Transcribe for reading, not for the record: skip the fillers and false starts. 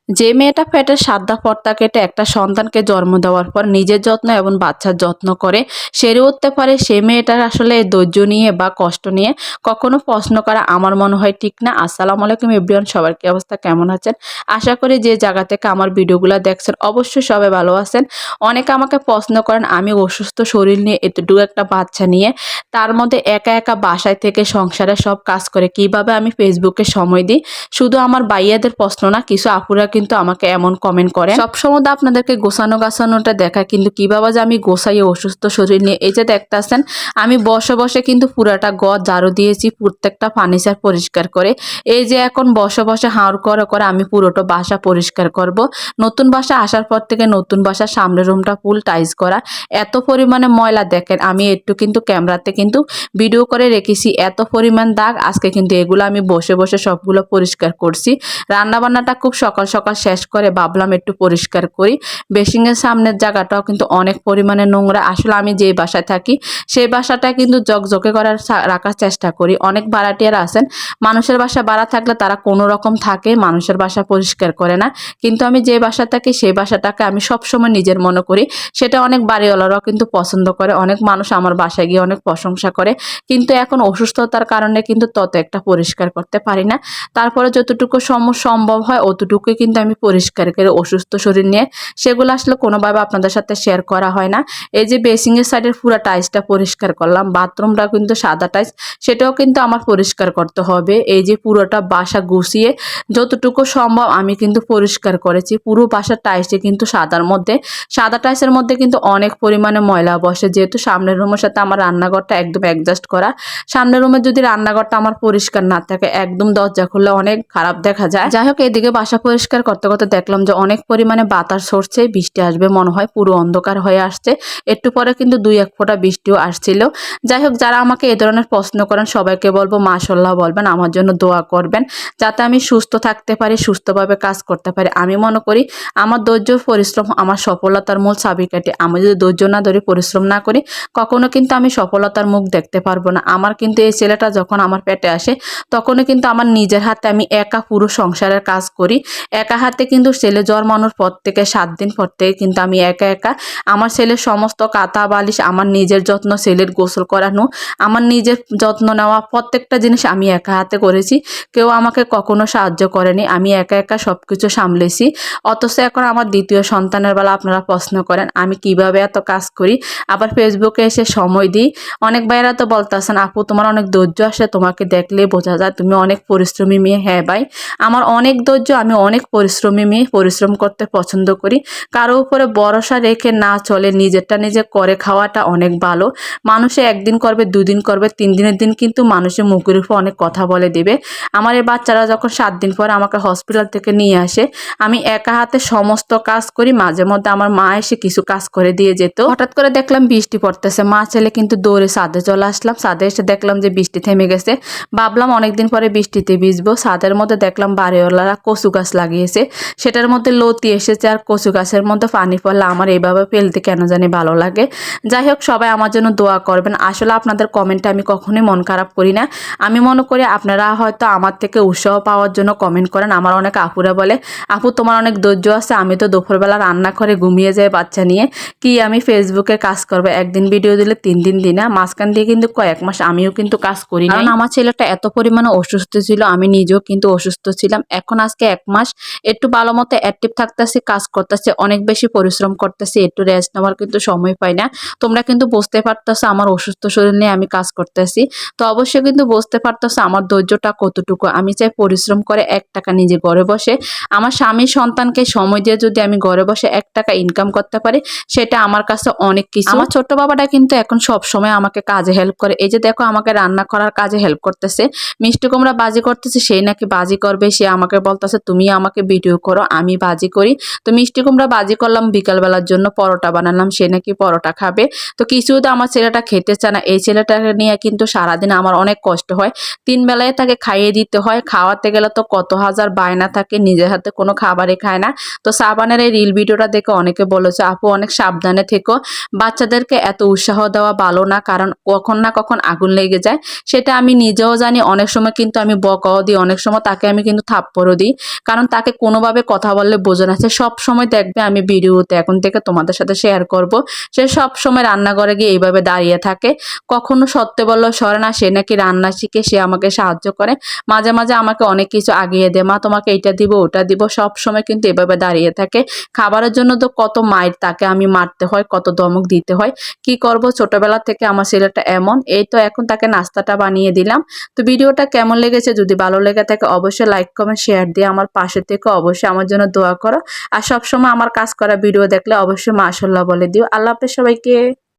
যে মেয়েটা পেটের সাদা পর্দা কেটে একটা সন্তানকে জন্ম দেওয়ার পর নিজের যত্ন এবং বাচ্চার যত্ন করে সেরে উঠতে পারে, সেই মেয়েটার আসলে ধৈর্য নিয়ে বা কষ্ট নিয়ে কখনো প্রশ্ন করা আমার মনে হয় ঠিক না। আসসালামু আলাইকুম এভরিওয়ান, সবার কি অবস্থা, কেমন আছেন? আশা করি যে জায়গা থেকে আমার ভিডিওগুলো দেখছেন অবশ্যই সবাই ভালো আছেন। অনেকে আমাকে প্রশ্ন করেন আমি অসুস্থ শরীর নিয়ে এতটুকু একটা বাচ্চা নিয়ে তার মধ্যে একা একা বাসায় থেকে সংসারে সব কাজ করে কিভাবে আমি ফেসবুকে সময় দিই। শুধু আমার ভাইয়াদের প্রশ্ন না, কিছু আপুরা কিন্তু আমাকে এমন কমেন্ট করেন। সবসময় তো আপনাদেরকে গোছানো গাছানোটা দেখা, কিন্তু কিভাবে যে আমি গোছাই অসুস্থ শরীর নিয়ে। এই যে দেখতেছেন আমি বসে বসে কিন্তু পুরাটা ঘর ঝাড়ু দিয়েছি, প্রত্যেকটা ফার্নিচার পরিষ্কার করে। এই যে এখন বসে বসে হাওড় করে করে আমি পুরোটা বাসা পরিষ্কার করব। নতুন বাসা আসার পর থেকে নতুন বাসার সামনের রুমটা ফুল টাইলস করা, এত পরিমাণে ময়লা দেখেন। আমি একটু কিন্তু ক্যামেরাতে কিন্তু ভিডিও করে রেখেছি, এত পরিমাণ দাগ। আজকে কিন্তু এগুলো আমি বসে বসে সবগুলো পরিষ্কার করছি। রান্নাবান্নাটা খুব সকাল সকাল শেষ করে ভাবলাম একটু পরিষ্কার করি। বেসিংয়ের সামনের জায়গাটাও কিন্তু অনেক পরিমাণে নোংরা। আসলে আমি যে বাসায় থাকি সেই বাসাটা কিন্তু জকজকে করার রাখার চেষ্টা করি। অনেক ভাড়াটিয়ারা আছেন, মানুষের বাসা ভাড়া থাকলে তারা কোনো রকম থাকে, মানুষের বাসা পরিষ্কার করে না। কিন্তু আমি যে বাসা থাকি সেই বাসাটাকে আমি সবসময় নিজের মনে করি। সেটা অনেক বাড়িওয়ালারাও কিন্তু পছন্দ করে, অনেক মানুষ আমার বাসায় গিয়ে অনেক প্রশংসা করে। কিন্তু এখন অসুস্থতার কারণে কিন্তু তত একটা পরিষ্কার করতে পারি না। তারপরে যতটুকু সম্ভব হয় অতটুকুই কিন্তু আমি পরিষ্কার করি অসুস্থ শরীর নিয়ে। সেগুলো আসলে কোনোভাবে আপনাদের সাথে শেয়ার করা হয় না। এই যে বেসিংয়ের সাইডের পুরো টাইলসটা পরিষ্কার করলাম, বাথরুমটা কিন্তু সাদা টাইলস, সেটাও কিন্তু আমার পরিষ্কার করতে হবে। এই যে পুরোটা বাসা গুছিয়ে যতটুকু সম্ভব আমি কিন্তু পরিষ্কার করেছি। পুরো বাসার টাইলসে কিন্তু সাদা টাইলসের মধ্যে কিন্তু অনেক পরিমাণে ময়লা বসে, যেহেতু সামনের রুমের সাথে আমার রান্নাঘরটা একদম অ্যাডজাস্ট করা। সামনের রুমে যদি রান্নাঘরটা আমার পরিষ্কার না থাকে, একদম দরজা খুললে অনেক খারাপ দেখা যায়। যাই হোক, এদিকে বাসা পরিষ্কার করতে করতে দেখলাম যে অনেক পরিমাণে বাতাস সরছে, বৃষ্টি আসবে মনে হয়, পুরো অন্ধকার হয়ে আসছে। একটু পরে কিন্তু 2-1 ফোঁটা বৃষ্টিও আসছিল। যাই হোক, যারা আমাকে এ ধরনের প্রশ্ন করেন সবাইকে বলবো মাশাআল্লাহ বলবেন, আমার জন্য দোয়া করবেন যাতে আমি সুস্থ থাকতে পারি, সুস্থভাবে কাজ করতে পারি। আমি মনে করি আমার ধৈর্য পরিশ্রম আমার সফলতার মূল চাবিকাঠি। আমি যদি ধৈর্য না ধরে পরিশ্রম না করি কখনো কিন্তু আমি সফলতার মুখ দেখতে পারবো না। আমার কিন্তু এই ছেলেটা যখন আমার পেটে আসে তখনও কিন্তু আমার নিজের হাতে আমি একা পুরো সংসারের কাজ করি। একা হাতে কিন্তু ছেলে জন্মানোর পর থেকে 7 দিন পর থেকে কিন্তু আমি একা একা আমার ছেলের সমস্ত কাঁথা বালিশ, আমার নিজের যত্ন, ছেলের গোসল করানো, আমার নিজের যত্ন নেওয়া, প্রত্যেকটা জিনিস আমি একা হাতে করেছি। কেউ আমাকে কখনো সাহায্য করেনি, আমি একা একা সব কিছু সামলেছি। অথচ এখন আমার দ্বিতীয় সন্তানের বেলা আপনারা প্রশ্ন করেন আমি কিভাবে এত কাজ করি, আবার ফেসবুকে এসে সময় দিই। অনেক ভাইয়েরা তো বলতেছেন আপু তোমার অনেক ধৈর্য আসে, তোমাকে দেখলে বোঝা যায় তুমি অনেক পরিশ্রমী মেয়ে। হ্যাঁ ভাই, আমার অনেক ধৈর্য, আমি অনেক পরিশ্রমী মেয়ে, পরিশ্রম করতে পছন্দ করি। কারো উপরে ভরসা রেখে না চলে, নিজেরটা নিজে করে খাওয়াটা অনেক ভালো। মানুষে একদিন করবে, 2 দিন করবে, 3 দিনের দিন কিন্তু মানুষের মুখের উপর অনেক কথা বলে দিবে। আমার এই বাচ্চারা যখন 7 দিন পরে আমাকে হসপিটাল থেকে নিয়ে আসে, আমি একা হাতে সমস্ত কাজ করি। মাঝে মধ্যে আমার মা এসে কিছু কাজ করে দিয়ে যেত। হঠাৎ করে দেখলাম বৃষ্টি পড়তেছে, মা ছেলে কিন্তু দৌড়ে ছাদে চলে আসলাম। ছাদে এসে দেখলাম যে বৃষ্টি থেমে গেছে। ভাবলাম অনেকদিন পরে বৃষ্টিতে ভিজবো। ছাদের মধ্যে দেখলাম বাড়িওয়ালারা কচু গাছ লাগিয়েছে, সেটার মধ্যে লতি এসেছে, আর কচু গাছের মধ্যে পানি পড়লে আমার এইভাবে ফেলতে কেন জানি ভালো লাগে। যাই হোক, সবাই আমার জন্য দোয়া করবেন। আসলে আপনাদের কমেন্টে আমি কখনোই মন খারাপ করি না। আমি মনে করি আপনারা হয়তো আমার থেকে উৎসাহ পাওয়ার জন্য কমেন্ট করেন। আমার অনেক আপুরা বলে আপু তোমার অনেক ধৈর্য আছে, আমি তো দুপুরবেলা রান্না করে ঘুমিয়ে যাই বাচ্চা নিয়ে, কি আমি ফেসবুকে কাজ করবো, একদিন ভিডিও দিলে 3 দিন দিই না। মাঝখান দিয়ে কিন্তু কয়েক মাস আমিও কিন্তু কাজ করি না, কারণ আমার ছেলেটা এত পরিমাণে অসুস্থ ছিল, আমি নিজেও কিন্তু অসুস্থ ছিলাম। এখন আজকে 1 মাস একটু ভালো মতো অ্যাক্টিভ থাকতেছি, কাজ করতেছি, অনেক বেশি পরিশ্রম করতেছি, একটু রেস্ট নেওয়ার কিন্তু সময় পাই না। তোমরা কিন্তু বুঝতে পারতেছো আমার অসুস্থ শরীর নিয়ে আমি কাজ করতেছি, তো অবশ্যই কিন্তু বুঝতে পারতেছো আমার ধৈর্যটা কতটুকু। আমি চাই পরিশ্রম করে 1 টাকা নিজে ঘরে বসে আমার স্বামী সন্তানকে সময় দিয়ে যদি আমি ঘরে বসে 1 টাকা ইনকাম করতে পারি, সেটা আমার কাছে অনেক কিছু। আমার ছোট বাবাটা কিন্তু এখন সব সময় আমাকে কাজে হেল্প করে। এই যে দেখো আমাকে রান্না করার কাজে হেল্প করতেছে। মিষ্টি কুমড়া বাজি করতেছে, সেই নাকি বাজি করবে, সে আমাকে বলতেছে তুমি আমাকে ভিডিও করো আমি বাজি করি। তো মিষ্টি কুমড়া বাজি করলাম, বিকালবেলার জন্য পরোটা বানালাম, সে নাকি পরোটা খাবে। তো কিছু তো আমার ছেলেটা খেতে চায় না। এই ছেলেটাকে নিয়ে কিন্তু সারাদিন আমার অনেক কষ্ট হয়। 3 বেলায় তাকে খাইয়ে দিতে হয়, খাওয়াতে গেলে তো কত হাজার বায়না থাকে, নিজের হাতে কোনো খাবারই খায় না। তো সাবানের এই রিল ভিডিওটা দেখে অনেকে বলেছে আপু অনেক সাবধানে থেকো, বাচ্চাদেরকে এত উৎসাহ দেওয়া ভালো না, কারণ কখন না কখন আগুন লেগে যায়। সেটা আমি নিজেও জানি। অনেক সময় কিন্তু আমি বকাও দিই, অনেক সময় তাকে আমি কিন্তু থাপ্পড়ও দিই, কারণ তাকে কোনোভাবে কথা বললে বোঝে না, সে সব সময় দেখবে আমি ভিডিওতে এখন থেকে তোমাদের সাথে শেয়ার করব, সে সব সময় রান্নাঘরে গিয়ে এইভাবে দাঁড়িয়ে থাকে, কখনো সত্যি বললেও সরে না। সে নাকি রান্না শিখে, সে আমাকে সাহায্য করে, মাঝে মাঝে আমাকে অনেক কিছু আগিয়ে দেয়, মা তোমাকে এইটা দিব ওটা দিব, সব সময় কিন্তু এভাবে দাঁড়িয়ে থাকে। খাবারের জন্য তো কত মায়ের তাকে আমি মারতে হয়, কত ধমক দিতে হয়, কি করব, ছোটবেলা থেকে আমার ছেলেটা এমন। এই তো এখন তাকে নাস্তাটা বানিয়ে দিলাম। তো ভিডিওটা কেমন লেগেছে, যদি ভালো লেগে থাকে অবশ্যই লাইক কমেন্ট শেয়ার দিয়ে আমার পাশে থেকে অবশ্যই আমার জন্য দোয়া করো। আর সবসময় আমার কাজ করা ভিডিও দেখলে অবশ্যই মাশাআল্লাহ বলে দিও। আল্লাহ হাফেজ সবাইকে।